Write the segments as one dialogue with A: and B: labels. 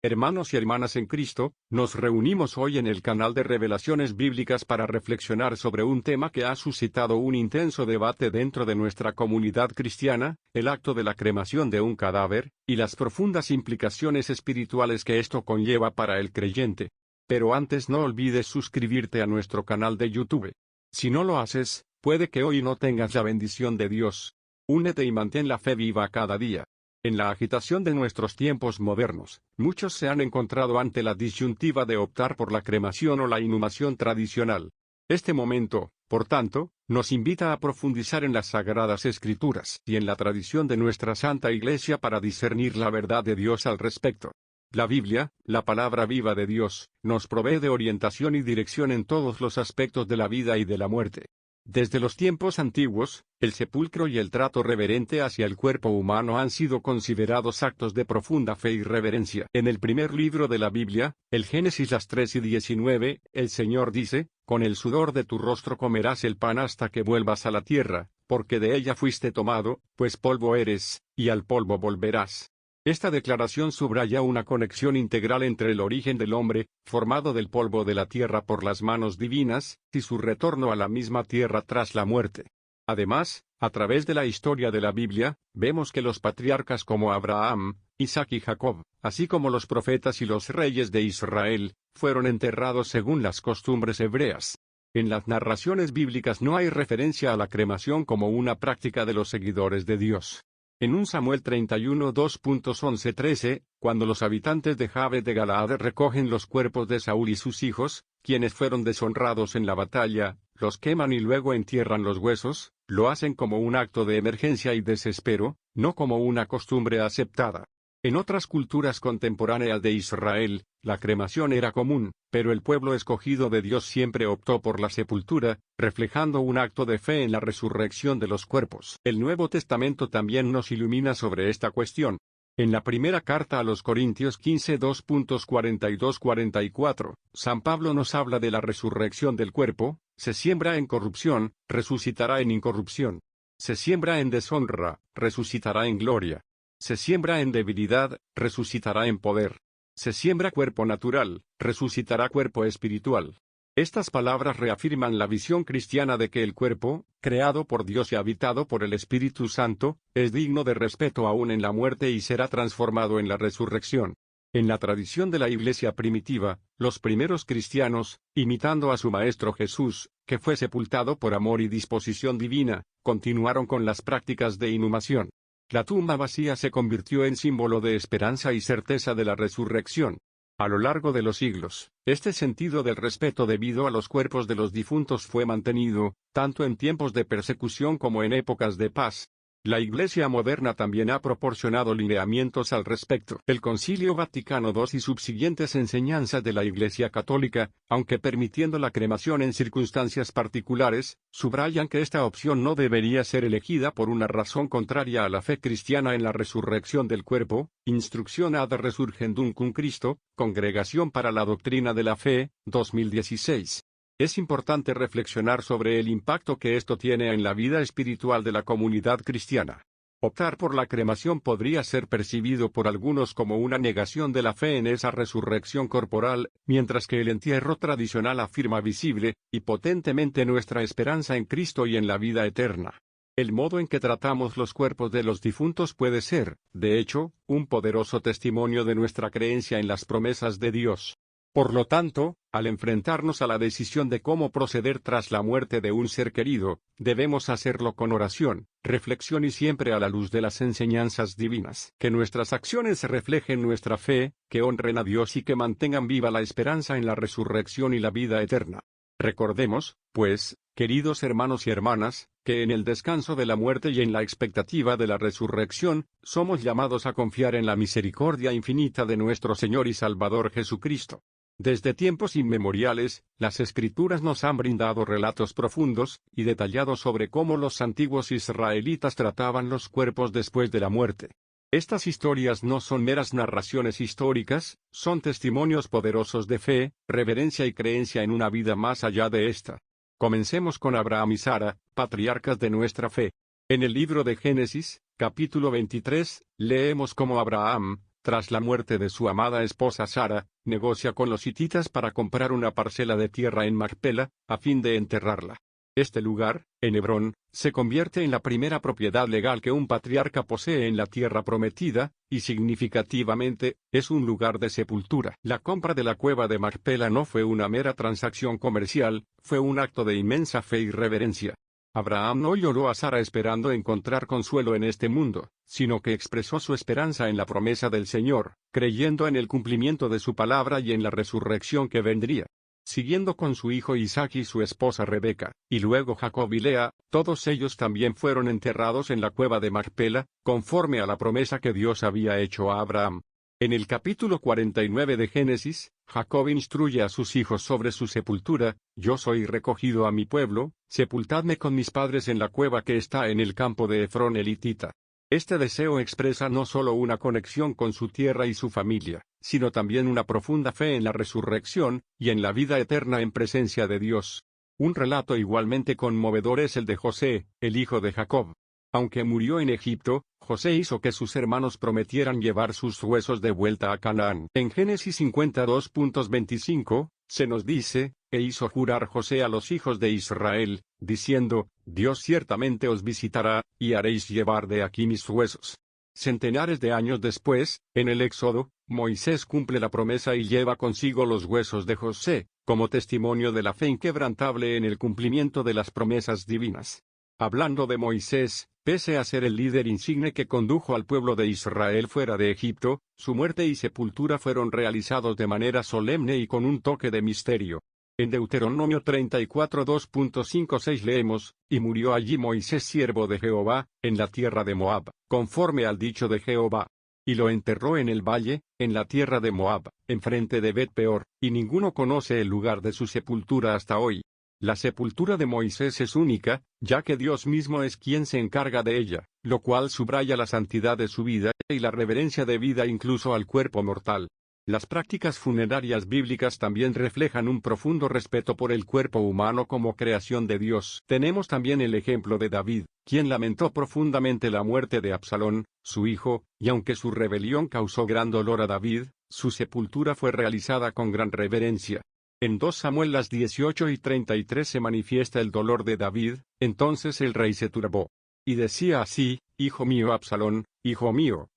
A: Hermanos y hermanas en Cristo, nos reunimos hoy en el canal de Revelaciones Bíblicas para reflexionar sobre un tema que ha suscitado un intenso debate dentro de nuestra comunidad cristiana, el acto de la cremación de un cadáver, y las profundas implicaciones espirituales que esto conlleva para el creyente. Pero antes no olvides suscribirte a nuestro canal de YouTube. Si no lo haces, puede que hoy no tengas la bendición de Dios. Únete y mantén la fe viva cada día. En la agitación de nuestros tiempos modernos, muchos se han encontrado ante la disyuntiva de optar por la cremación o la inhumación tradicional. Este momento, por tanto, nos invita a profundizar en las Sagradas Escrituras y en la tradición de nuestra Santa Iglesia para discernir la verdad de Dios al respecto. La Biblia, la palabra viva de Dios, nos provee de orientación y dirección en todos los aspectos de la vida y de la muerte. Desde los tiempos antiguos, el sepulcro y el trato reverente hacia el cuerpo humano han sido considerados actos de profunda fe y reverencia. En el primer libro de la Biblia, el Génesis 3:19, el Señor dice: «Con el sudor de tu rostro comerás el pan hasta que vuelvas a la tierra, porque de ella fuiste tomado, pues polvo eres, y al polvo volverás». Esta declaración subraya una conexión integral entre el origen del hombre, formado del polvo de la tierra por las manos divinas, y su retorno a la misma tierra tras la muerte. Además, a través de la historia de la Biblia, vemos que los patriarcas como Abraham, Isaac y Jacob, así como los profetas y los reyes de Israel, fueron enterrados según las costumbres hebreas. En las narraciones bíblicas no hay referencia a la cremación como una práctica de los seguidores de Dios. En 1 Samuel 31 2.11-13, cuando los habitantes de Jabes de Galaad recogen los cuerpos de Saúl y sus hijos, quienes fueron deshonrados en la batalla, los queman y luego entierran los huesos, lo hacen como un acto de emergencia y desespero, no como una costumbre aceptada. En otras culturas contemporáneas de Israel, la cremación era común, pero el pueblo escogido de Dios siempre optó por la sepultura, reflejando un acto de fe en la resurrección de los cuerpos. El Nuevo Testamento también nos ilumina sobre esta cuestión. En la primera carta a los Corintios 15 2.42-44, San Pablo nos habla de la resurrección del cuerpo: «Se siembra en corrupción, resucitará en incorrupción. Se siembra en deshonra, resucitará en gloria. Se siembra en debilidad, resucitará en poder. Se siembra cuerpo natural, resucitará cuerpo espiritual». Estas palabras reafirman la visión cristiana de que el cuerpo, creado por Dios y habitado por el Espíritu Santo, es digno de respeto aún en la muerte y será transformado en la resurrección. En la tradición de la Iglesia primitiva, los primeros cristianos, imitando a su Maestro Jesús, que fue sepultado por amor y disposición divina, continuaron con las prácticas de inhumación. La tumba vacía se convirtió en símbolo de esperanza y certeza de la resurrección. A lo largo de los siglos, este sentido del respeto debido a los cuerpos de los difuntos fue mantenido, tanto en tiempos de persecución como en épocas de paz. La Iglesia moderna también ha proporcionado lineamientos al respecto. El Concilio Vaticano II y subsiguientes enseñanzas de la Iglesia Católica, aunque permitiendo la cremación en circunstancias particulares, subrayan que esta opción no debería ser elegida por una razón contraria a la fe cristiana en la resurrección del cuerpo. Instrucción ad Resurgendum cum Christo, Congregación para la Doctrina de la Fe, 2016. Es importante reflexionar sobre el impacto que esto tiene en la vida espiritual de la comunidad cristiana. Optar por la cremación podría ser percibido por algunos como una negación de la fe en esa resurrección corporal, mientras que el entierro tradicional afirma visible y potentemente nuestra esperanza en Cristo y en la vida eterna. El modo en que tratamos los cuerpos de los difuntos puede ser, de hecho, un poderoso testimonio de nuestra creencia en las promesas de Dios. Por lo tanto, al enfrentarnos a la decisión de cómo proceder tras la muerte de un ser querido, debemos hacerlo con oración, reflexión y siempre a la luz de las enseñanzas divinas. Que nuestras acciones reflejen nuestra fe, que honren a Dios y que mantengan viva la esperanza en la resurrección y la vida eterna. Recordemos, pues, queridos hermanos y hermanas, que en el descanso de la muerte y en la expectativa de la resurrección, somos llamados a confiar en la misericordia infinita de nuestro Señor y Salvador Jesucristo. Desde tiempos inmemoriales, las Escrituras nos han brindado relatos profundos y detallados sobre cómo los antiguos israelitas trataban los cuerpos después de la muerte. Estas historias no son meras narraciones históricas, son testimonios poderosos de fe, reverencia y creencia en una vida más allá de esta. Comencemos con Abraham y Sara, patriarcas de nuestra fe. En el libro de Génesis, capítulo 23, leemos cómo Abraham, Tras la muerte de su amada esposa Sara, negocia con los hititas para comprar una parcela de tierra en Macpela, a fin de enterrarla. Este lugar, en Hebrón, se convierte en la primera propiedad legal que un patriarca posee en la tierra prometida, y significativamente, es un lugar de sepultura. La compra de la cueva de Macpela no fue una mera transacción comercial, fue un acto de inmensa fe y reverencia. Abraham no lloró a Sara esperando encontrar consuelo en este mundo, sino que expresó su esperanza en la promesa del Señor, creyendo en el cumplimiento de su palabra y en la resurrección que vendría. Siguiendo con su hijo Isaac y su esposa Rebeca, y luego Jacob y Lea, todos ellos también fueron enterrados en la cueva de Macpela, conforme a la promesa que Dios había hecho a Abraham. En el capítulo 49 de Génesis, Jacob instruye a sus hijos sobre su sepultura: yo soy recogido a mi pueblo, sepultadme con mis padres en la cueva que está en el campo de Efrón el hitita. Este deseo expresa no solo una conexión con su tierra y su familia, sino también una profunda fe en la resurrección, y en la vida eterna en presencia de Dios. Un relato igualmente conmovedor es el de José, el hijo de Jacob. Aunque murió en Egipto, José hizo que sus hermanos prometieran llevar sus huesos de vuelta a Canaán. En Génesis 52.25, se nos dice: e hizo jurar José a los hijos de Israel, diciendo: Dios ciertamente os visitará, y haréis llevar de aquí mis huesos. Centenares de años después, en el Éxodo, Moisés cumple la promesa y lleva consigo los huesos de José, como testimonio de la fe inquebrantable en el cumplimiento de las promesas divinas. Hablando de Moisés, pese a ser el líder insigne que condujo al pueblo de Israel fuera de Egipto, su muerte y sepultura fueron realizados de manera solemne y con un toque de misterio. En Deuteronomio 34:2.56 leemos: y murió allí Moisés siervo de Jehová, en la tierra de Moab, conforme al dicho de Jehová. Y lo enterró en el valle, en la tierra de Moab, enfrente de Bet-peor, y ninguno conoce el lugar de su sepultura hasta hoy. La sepultura de Moisés es única, ya que Dios mismo es quien se encarga de ella, lo cual subraya la santidad de su vida, y la reverencia debida incluso al cuerpo mortal. Las prácticas funerarias bíblicas también reflejan un profundo respeto por el cuerpo humano como creación de Dios. Tenemos también el ejemplo de David, quien lamentó profundamente la muerte de Absalón, su hijo, y aunque su rebelión causó gran dolor a David, su sepultura fue realizada con gran reverencia. En 2 Samuel 18:33 se manifiesta el dolor de David. Entonces el rey se turbó. Y decía así: hijo mío Absalón, hijo mío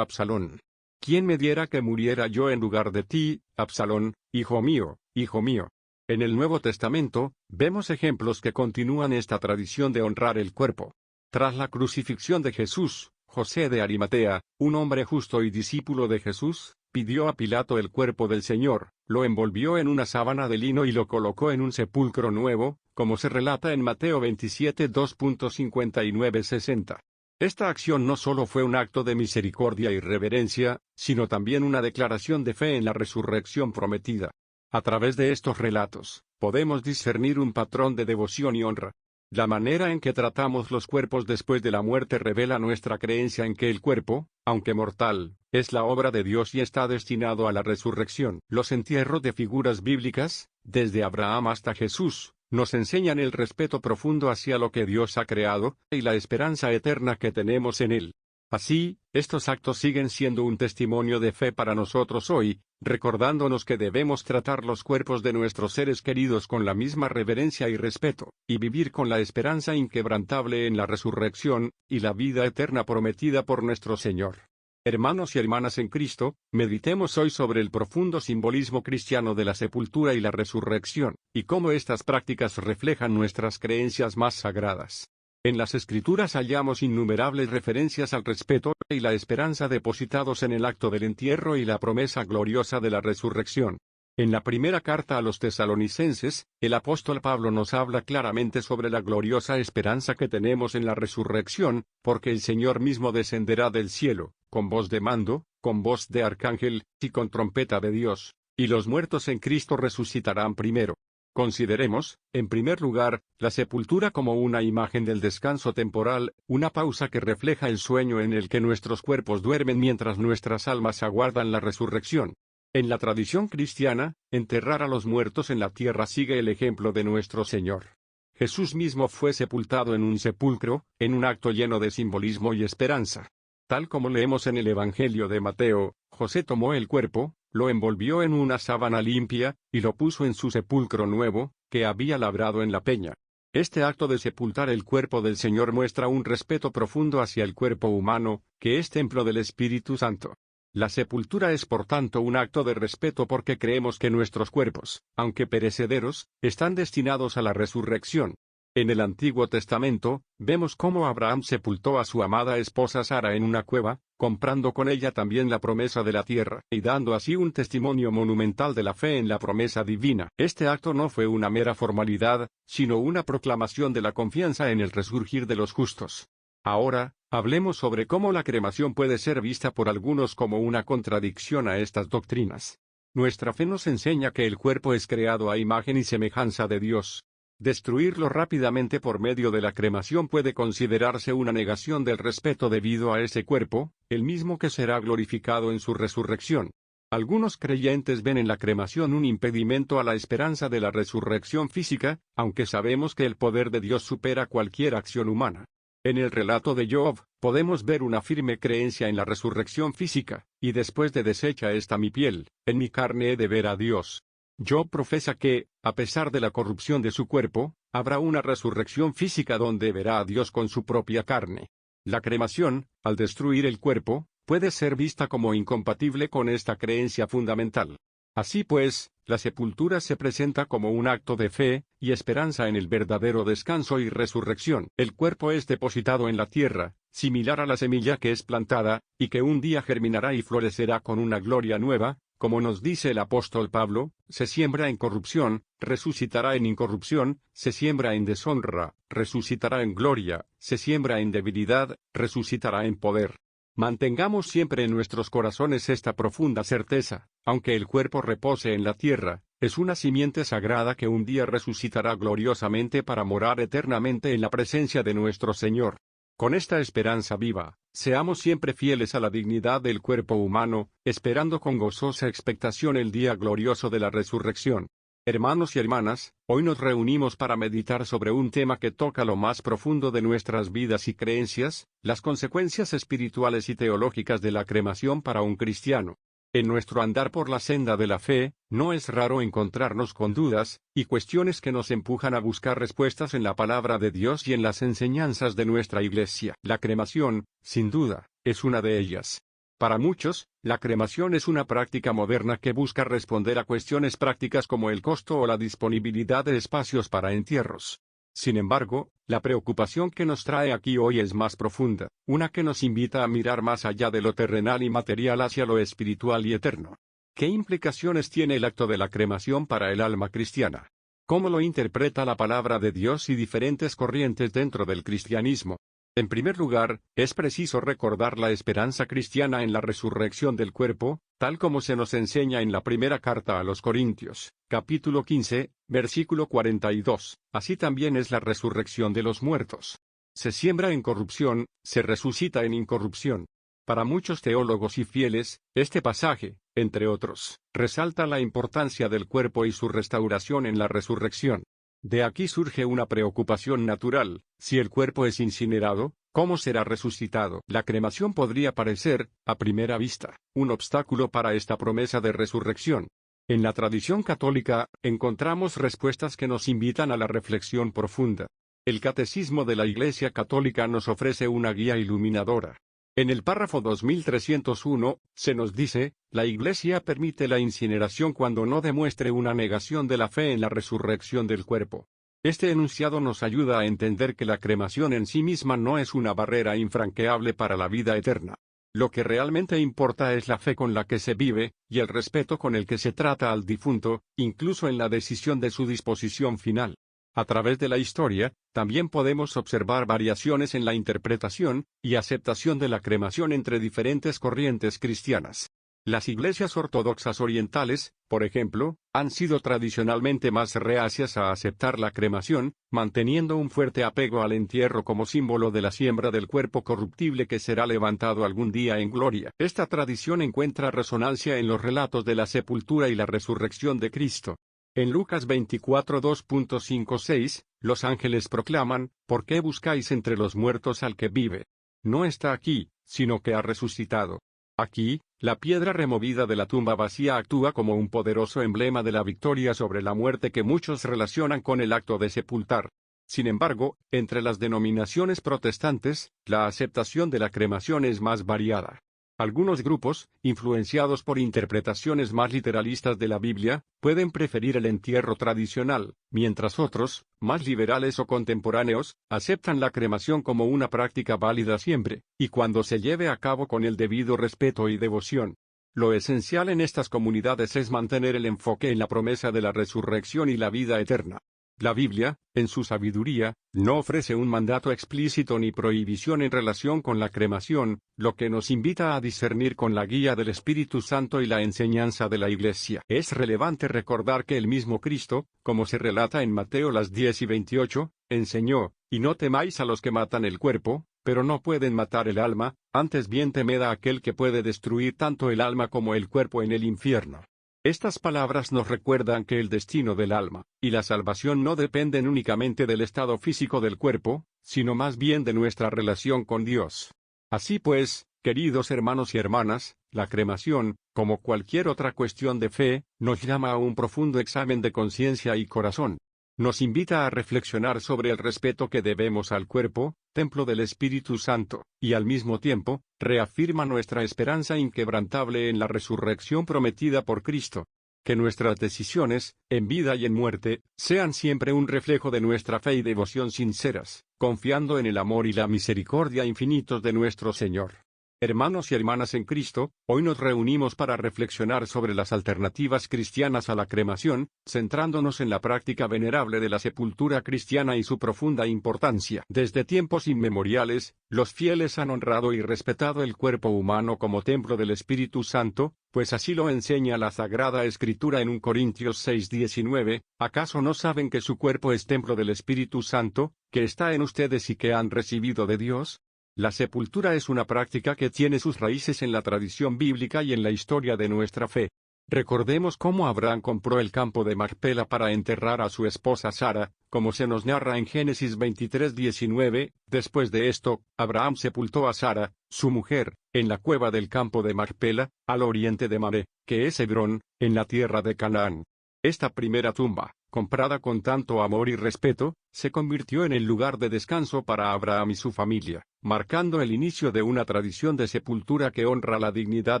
A: Absalón. ¿Quién me diera que muriera yo en lugar de ti, Absalón, hijo mío, hijo mío? En el Nuevo Testamento, vemos ejemplos que continúan esta tradición de honrar el cuerpo. Tras la crucifixión de Jesús, José de Arimatea, un hombre justo y discípulo de Jesús, pidió a Pilato el cuerpo del Señor, lo envolvió en una sábana de lino y lo colocó en un sepulcro nuevo, como se relata en Mateo 27:2.59-60. Esta acción no solo fue un acto de misericordia y reverencia, sino también una declaración de fe en la resurrección prometida. A través de estos relatos, podemos discernir un patrón de devoción y honra. La manera en que tratamos los cuerpos después de la muerte revela nuestra creencia en que el cuerpo, aunque mortal, es la obra de Dios y está destinado a la resurrección. Los entierros de figuras bíblicas, desde Abraham hasta Jesús, nos enseñan el respeto profundo hacia lo que Dios ha creado, y la esperanza eterna que tenemos en Él. Así, estos actos siguen siendo un testimonio de fe para nosotros hoy, recordándonos que debemos tratar los cuerpos de nuestros seres queridos con la misma reverencia y respeto, y vivir con la esperanza inquebrantable en la resurrección, y la vida eterna prometida por nuestro Señor. Hermanos y hermanas en Cristo, meditemos hoy sobre el profundo simbolismo cristiano de la sepultura y la resurrección, y cómo estas prácticas reflejan nuestras creencias más sagradas. En las Escrituras hallamos innumerables referencias al respeto y la esperanza depositados en el acto del entierro y la promesa gloriosa de la resurrección. En la primera carta a los Tesalonicenses, el apóstol Pablo nos habla claramente sobre la gloriosa esperanza que tenemos en la resurrección, porque el Señor mismo descenderá del cielo, con voz de mando, con voz de arcángel, y con trompeta de Dios, y los muertos en Cristo resucitarán primero. Consideremos, en primer lugar, la sepultura como una imagen del descanso temporal, una pausa que refleja el sueño en el que nuestros cuerpos duermen mientras nuestras almas aguardan la resurrección. En la tradición cristiana, enterrar a los muertos en la tierra sigue el ejemplo de nuestro Señor. Jesús mismo fue sepultado en un sepulcro, en un acto lleno de simbolismo y esperanza. Tal como leemos en el Evangelio de Mateo, José tomó el cuerpo, lo envolvió en una sábana limpia, y lo puso en su sepulcro nuevo, que había labrado en la peña. Este acto de sepultar el cuerpo del Señor muestra un respeto profundo hacia el cuerpo humano, que es templo del Espíritu Santo. La sepultura es por tanto un acto de respeto porque creemos que nuestros cuerpos, aunque perecederos, están destinados a la resurrección. En el Antiguo Testamento, vemos cómo Abraham sepultó a su amada esposa Sara en una cueva, comprando con ella también la promesa de la tierra, y dando así un testimonio monumental de la fe en la promesa divina. Este acto no fue una mera formalidad, sino una proclamación de la confianza en el resurgir de los justos. Ahora, hablemos sobre cómo la cremación puede ser vista por algunos como una contradicción a estas doctrinas. Nuestra fe nos enseña que el cuerpo es creado a imagen y semejanza de Dios. Destruirlo rápidamente por medio de la cremación puede considerarse una negación del respeto debido a ese cuerpo, el mismo que será glorificado en su resurrección. Algunos creyentes ven en la cremación un impedimento a la esperanza de la resurrección física, aunque sabemos que el poder de Dios supera cualquier acción humana. En el relato de Job, podemos ver una firme creencia en la resurrección física, y después de deshecha esta mi piel, en mi carne he de ver a Dios. Job profesa que, a pesar de la corrupción de su cuerpo, habrá una resurrección física donde verá a Dios con su propia carne. La cremación, al destruir el cuerpo, puede ser vista como incompatible con esta creencia fundamental. Así pues, la sepultura se presenta como un acto de fe y esperanza en el verdadero descanso y resurrección. El cuerpo es depositado en la tierra, similar a la semilla que es plantada, y que un día germinará y florecerá con una gloria nueva. Como nos dice el apóstol Pablo, se siembra en corrupción, resucitará en incorrupción, se siembra en deshonra, resucitará en gloria, se siembra en debilidad, resucitará en poder. Mantengamos siempre en nuestros corazones esta profunda certeza, aunque el cuerpo repose en la tierra, es una simiente sagrada que un día resucitará gloriosamente para morar eternamente en la presencia de nuestro Señor. Con esta esperanza viva, seamos siempre fieles a la dignidad del cuerpo humano, esperando con gozosa expectación el día glorioso de la resurrección. Hermanos y hermanas, hoy nos reunimos para meditar sobre un tema que toca lo más profundo de nuestras vidas y creencias, las consecuencias espirituales y teológicas de la cremación para un cristiano. En nuestro andar por la senda de la fe, no es raro encontrarnos con dudas y cuestiones que nos empujan a buscar respuestas en la palabra de Dios y en las enseñanzas de nuestra Iglesia. La cremación, sin duda, es una de ellas. Para muchos, la cremación es una práctica moderna que busca responder a cuestiones prácticas como el costo o la disponibilidad de espacios para entierros. Sin embargo, la preocupación que nos trae aquí hoy es más profunda, una que nos invita a mirar más allá de lo terrenal y material hacia lo espiritual y eterno. ¿Qué implicaciones tiene el acto de la cremación para el alma cristiana? ¿Cómo lo interpreta la palabra de Dios y diferentes corrientes dentro del cristianismo? En primer lugar, es preciso recordar la esperanza cristiana en la resurrección del cuerpo, tal como se nos enseña en la primera carta a los Corintios, capítulo 15, versículo 42. Así también es la resurrección de los muertos. Se siembra en corrupción, se resucita en incorrupción. Para muchos teólogos y fieles, este pasaje, entre otros, resalta la importancia del cuerpo y su restauración en la resurrección. De aquí surge una preocupación natural: si el cuerpo es incinerado, ¿cómo será resucitado? La cremación podría parecer, a primera vista, un obstáculo para esta promesa de resurrección. En la tradición católica, encontramos respuestas que nos invitan a la reflexión profunda. El Catecismo de la Iglesia Católica nos ofrece una guía iluminadora. En el párrafo 2301, se nos dice: la Iglesia permite la incineración cuando no demuestre una negación de la fe en la resurrección del cuerpo. Este enunciado nos ayuda a entender que la cremación en sí misma no es una barrera infranqueable para la vida eterna. Lo que realmente importa es la fe con la que se vive, y el respeto con el que se trata al difunto, incluso en la decisión de su disposición final. A través de la historia, también podemos observar variaciones en la interpretación y aceptación de la cremación entre diferentes corrientes cristianas. Las iglesias ortodoxas orientales, por ejemplo, han sido tradicionalmente más reacias a aceptar la cremación, manteniendo un fuerte apego al entierro como símbolo de la siembra del cuerpo corruptible que será levantado algún día en gloria. Esta tradición encuentra resonancia en los relatos de la sepultura y la resurrección de Cristo. En Lucas 24 2.56, los ángeles proclaman: ¿por qué buscáis entre los muertos al que vive? No está aquí, sino que ha resucitado. Aquí, la piedra removida de la tumba vacía actúa como un poderoso emblema de la victoria sobre la muerte que muchos relacionan con el acto de sepultar. Sin embargo, entre las denominaciones protestantes, la aceptación de la cremación es más variada. Algunos grupos, influenciados por interpretaciones más literalistas de la Biblia, pueden preferir el entierro tradicional, mientras otros, más liberales o contemporáneos, aceptan la cremación como una práctica válida siempre, y cuando se lleve a cabo con el debido respeto y devoción. Lo esencial en estas comunidades es mantener el enfoque en la promesa de la resurrección y la vida eterna. La Biblia, en su sabiduría, no ofrece un mandato explícito ni prohibición en relación con la cremación, lo que nos invita a discernir con la guía del Espíritu Santo y la enseñanza de la Iglesia. Es relevante recordar que el mismo Cristo, como se relata en Mateo 10:28, enseñó, y no temáis a los que matan el cuerpo, pero no pueden matar el alma, antes bien temed a aquel que puede destruir tanto el alma como el cuerpo en el infierno. Estas palabras nos recuerdan que el destino del alma y la salvación no dependen únicamente del estado físico del cuerpo, sino más bien de nuestra relación con Dios. Así pues, queridos hermanos y hermanas, la cremación, como cualquier otra cuestión de fe, nos llama a un profundo examen de conciencia y corazón. Nos invita a reflexionar sobre el respeto que debemos al cuerpo, templo del Espíritu Santo, y al mismo tiempo, reafirma nuestra esperanza inquebrantable en la resurrección prometida por Cristo. Que nuestras decisiones, en vida y en muerte, sean siempre un reflejo de nuestra fe y devoción sinceras, confiando en el amor y la misericordia infinitos de nuestro Señor. Hermanos y hermanas en Cristo, hoy nos reunimos para reflexionar sobre las alternativas cristianas a la cremación, centrándonos en la práctica venerable de la sepultura cristiana y su profunda importancia. Desde tiempos inmemoriales, los fieles han honrado y respetado el cuerpo humano como templo del Espíritu Santo, pues así lo enseña la Sagrada Escritura en 1 Corintios 6:19, ¿acaso no saben que su cuerpo es templo del Espíritu Santo, que está en ustedes y que han recibido de Dios? La sepultura es una práctica que tiene sus raíces en la tradición bíblica y en la historia de nuestra fe. Recordemos cómo Abraham compró el campo de Macpela para enterrar a su esposa Sara, como se nos narra en Génesis 23:19. Después de esto, Abraham sepultó a Sara, su mujer, en la cueva del campo de Macpela, al oriente de Mamre, que es Hebrón, en la tierra de Canaán. Esta primera tumba, comprada con tanto amor y respeto, se convirtió en el lugar de descanso para Abraham y su familia, marcando el inicio de una tradición de sepultura que honra la dignidad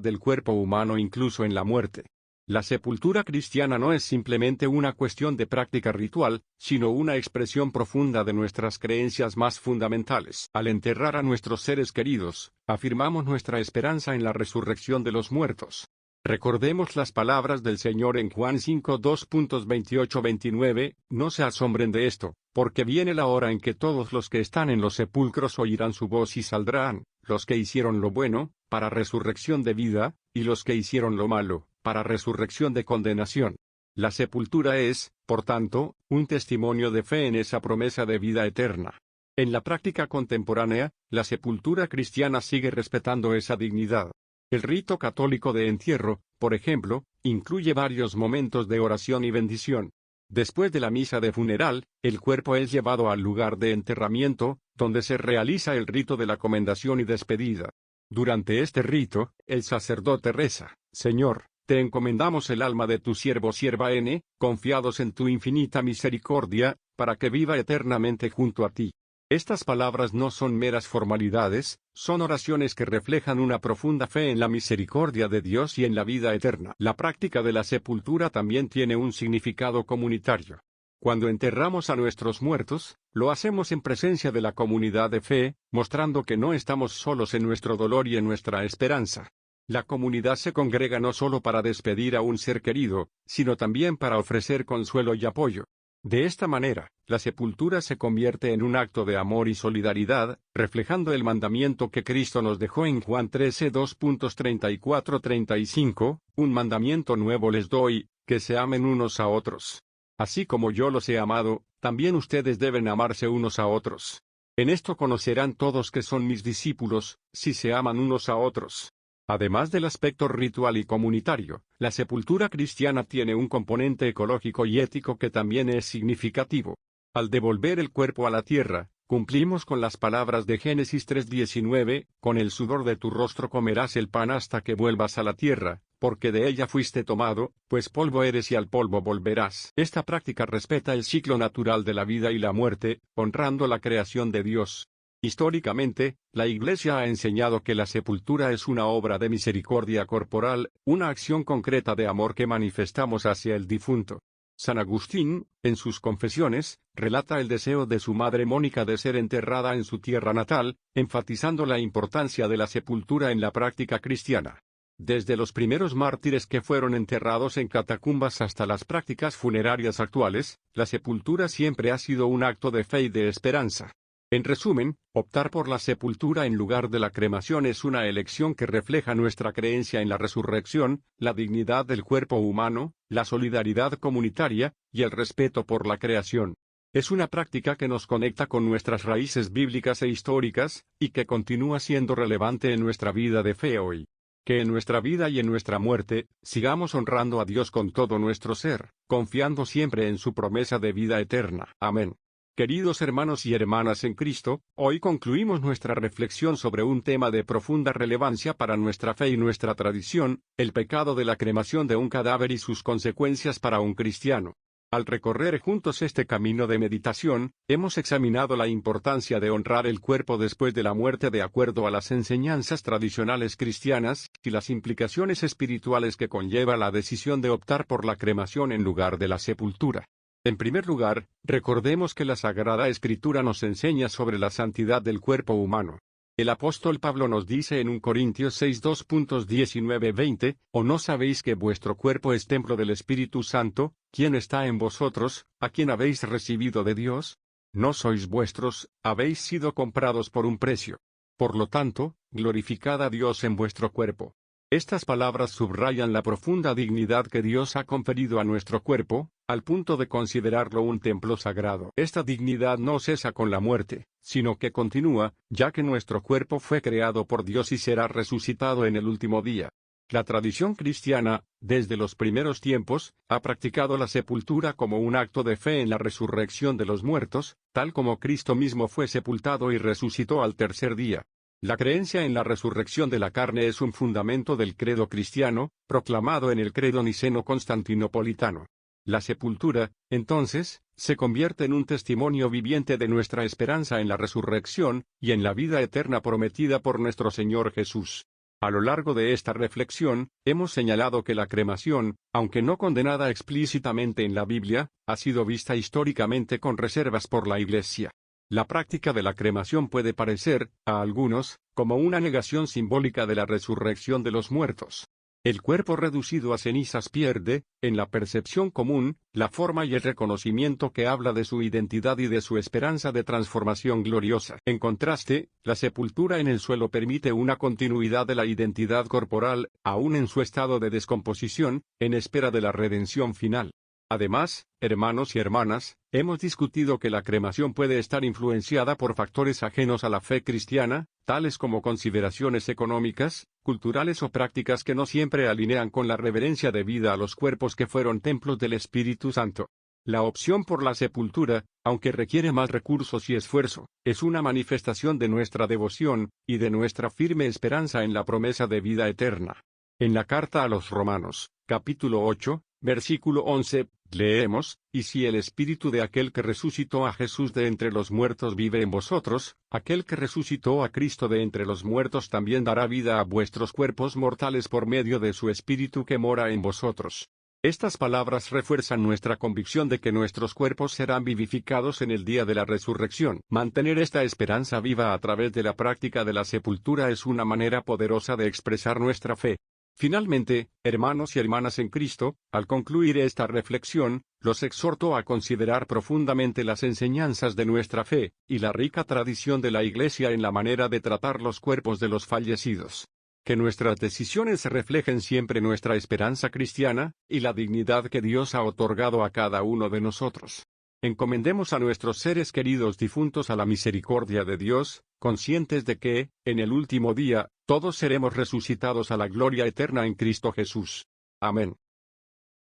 A: del cuerpo humano incluso en la muerte. La sepultura cristiana no es simplemente una cuestión de práctica ritual, sino una expresión profunda de nuestras creencias más fundamentales. Al enterrar a nuestros seres queridos, afirmamos nuestra esperanza en la resurrección de los muertos. Recordemos las palabras del Señor en Juan 5:2.28-29, no se asombren de esto, porque viene la hora en que todos los que están en los sepulcros oirán su voz y saldrán, los que hicieron lo bueno, para resurrección de vida, y los que hicieron lo malo, para resurrección de condenación. La sepultura es, por tanto, un testimonio de fe en esa promesa de vida eterna. En la práctica contemporánea, la sepultura cristiana sigue respetando esa dignidad. El rito católico de entierro, por ejemplo, incluye varios momentos de oración y bendición. Después de la misa de funeral, el cuerpo es llevado al lugar de enterramiento, donde se realiza el rito de la comendación y despedida. Durante este rito, el sacerdote reza: Señor, te encomendamos el alma de tu siervo sierva N, confiados en tu infinita misericordia, para que viva eternamente junto a ti. Estas palabras no son meras formalidades, son oraciones que reflejan una profunda fe en la misericordia de Dios y en la vida eterna. La práctica de la sepultura también tiene un significado comunitario. Cuando enterramos a nuestros muertos, lo hacemos en presencia de la comunidad de fe, mostrando que no estamos solos en nuestro dolor y en nuestra esperanza. La comunidad se congrega no solo para despedir a un ser querido, sino también para ofrecer consuelo y apoyo. De esta manera, la sepultura se convierte en un acto de amor y solidaridad, reflejando el mandamiento que Cristo nos dejó en Juan 13:2.34-35, un mandamiento nuevo les doy, que se amen unos a otros. Así como yo los he amado, también ustedes deben amarse unos a otros. En esto conocerán todos que son mis discípulos, si se aman unos a otros. Además del aspecto ritual y comunitario, la sepultura cristiana tiene un componente ecológico y ético que también es significativo. Al devolver el cuerpo a la tierra, Cumplimos con las palabras de Génesis 3:19, con el sudor de tu rostro comerás el pan hasta que vuelvas a la tierra, porque de ella fuiste tomado, pues polvo eres y al polvo volverás. Esta práctica respeta el ciclo natural de la vida y la muerte, honrando la creación de Dios. Históricamente, la Iglesia ha enseñado que la sepultura es una obra de misericordia corporal, una acción concreta de amor que manifestamos hacia el difunto. San Agustín, en sus Confesiones, relata el deseo de su madre Mónica de ser enterrada en su tierra natal, enfatizando la importancia de la sepultura en la práctica cristiana. Desde los primeros mártires que fueron enterrados en catacumbas hasta las prácticas funerarias actuales, la sepultura siempre ha sido un acto de fe y de esperanza. En resumen, optar por la sepultura en lugar de la cremación es una elección que refleja nuestra creencia en la resurrección, la dignidad del cuerpo humano, la solidaridad comunitaria, y el respeto por la creación. Es una práctica que nos conecta con nuestras raíces bíblicas e históricas, y que continúa siendo relevante en nuestra vida de fe hoy. Que en nuestra vida y en nuestra muerte, sigamos honrando a Dios con todo nuestro ser, confiando siempre en su promesa de vida eterna. Amén. Queridos hermanos y hermanas en Cristo, hoy concluimos nuestra reflexión sobre un tema de profunda relevancia para nuestra fe y nuestra tradición, el pecado de la cremación de un cadáver y sus consecuencias para un cristiano. Al recorrer juntos este camino de meditación, hemos examinado la importancia de honrar el cuerpo después de la muerte de acuerdo a las enseñanzas tradicionales cristianas, y las implicaciones espirituales que conlleva la decisión de optar por la cremación en lugar de la sepultura. En primer lugar, recordemos que la Sagrada Escritura nos enseña sobre la santidad del cuerpo humano. El apóstol Pablo nos dice en 1 Corintios 6 2:19-20, ¿o no sabéis que vuestro cuerpo es templo del Espíritu Santo, quien está en vosotros, a quien habéis recibido de Dios? No sois vuestros, habéis sido comprados por un precio. Por lo tanto, glorificad a Dios en vuestro cuerpo. Estas palabras subrayan la profunda dignidad que Dios ha conferido a nuestro cuerpo, al punto de considerarlo un templo sagrado. Esta dignidad no cesa con la muerte, sino que continúa, ya que nuestro cuerpo fue creado por Dios y será resucitado en el último día. La tradición cristiana, desde los primeros tiempos, ha practicado la sepultura como un acto de fe en la resurrección de los muertos, tal como Cristo mismo fue sepultado y resucitó al tercer día. La creencia en la resurrección de la carne es un fundamento del credo cristiano, proclamado en el credo niceno-constantinopolitano. La sepultura, entonces, se convierte en un testimonio viviente de nuestra esperanza en la resurrección, y en la vida eterna prometida por nuestro Señor Jesús. A lo largo de esta reflexión, hemos señalado que la cremación, aunque no condenada explícitamente en la Biblia, ha sido vista históricamente con reservas por la Iglesia. La práctica de la cremación puede parecer, a algunos, como una negación simbólica de la resurrección de los muertos. El cuerpo reducido a cenizas pierde, en la percepción común, la forma y el reconocimiento que habla de su identidad y de su esperanza de transformación gloriosa. En contraste, la sepultura en el suelo permite una continuidad de la identidad corporal, aún en su estado de descomposición, en espera de la redención final. Además, hermanos y hermanas, hemos discutido que la cremación puede estar influenciada por factores ajenos a la fe cristiana, tales como consideraciones económicas, culturales o prácticas que no siempre alinean con la reverencia debida a los cuerpos que fueron templos del Espíritu Santo. La opción por la sepultura, aunque requiere más recursos y esfuerzo, es una manifestación de nuestra devoción, y de nuestra firme esperanza en la promesa de vida eterna. En la carta a los Romanos, capítulo 8, versículo 11, leemos, «Y si el Espíritu de aquel que resucitó a Jesús de entre los muertos vive en vosotros, aquel que resucitó a Cristo de entre los muertos también dará vida a vuestros cuerpos mortales por medio de su Espíritu que mora en vosotros». Estas palabras refuerzan nuestra convicción de que nuestros cuerpos serán vivificados en el día de la resurrección. Mantener esta esperanza viva a través de la práctica de la sepultura es una manera poderosa de expresar nuestra fe. Finalmente, hermanos y hermanas en Cristo, al concluir esta reflexión, los exhorto a considerar profundamente las enseñanzas de nuestra fe, y la rica tradición de la Iglesia en la manera de tratar los cuerpos de los fallecidos. Que nuestras decisiones reflejen siempre nuestra esperanza cristiana, y la dignidad que Dios ha otorgado a cada uno de nosotros. Encomendemos a nuestros seres queridos difuntos a la misericordia de Dios, conscientes de que, en el último día, todos seremos resucitados a la gloria eterna en Cristo Jesús. Amén.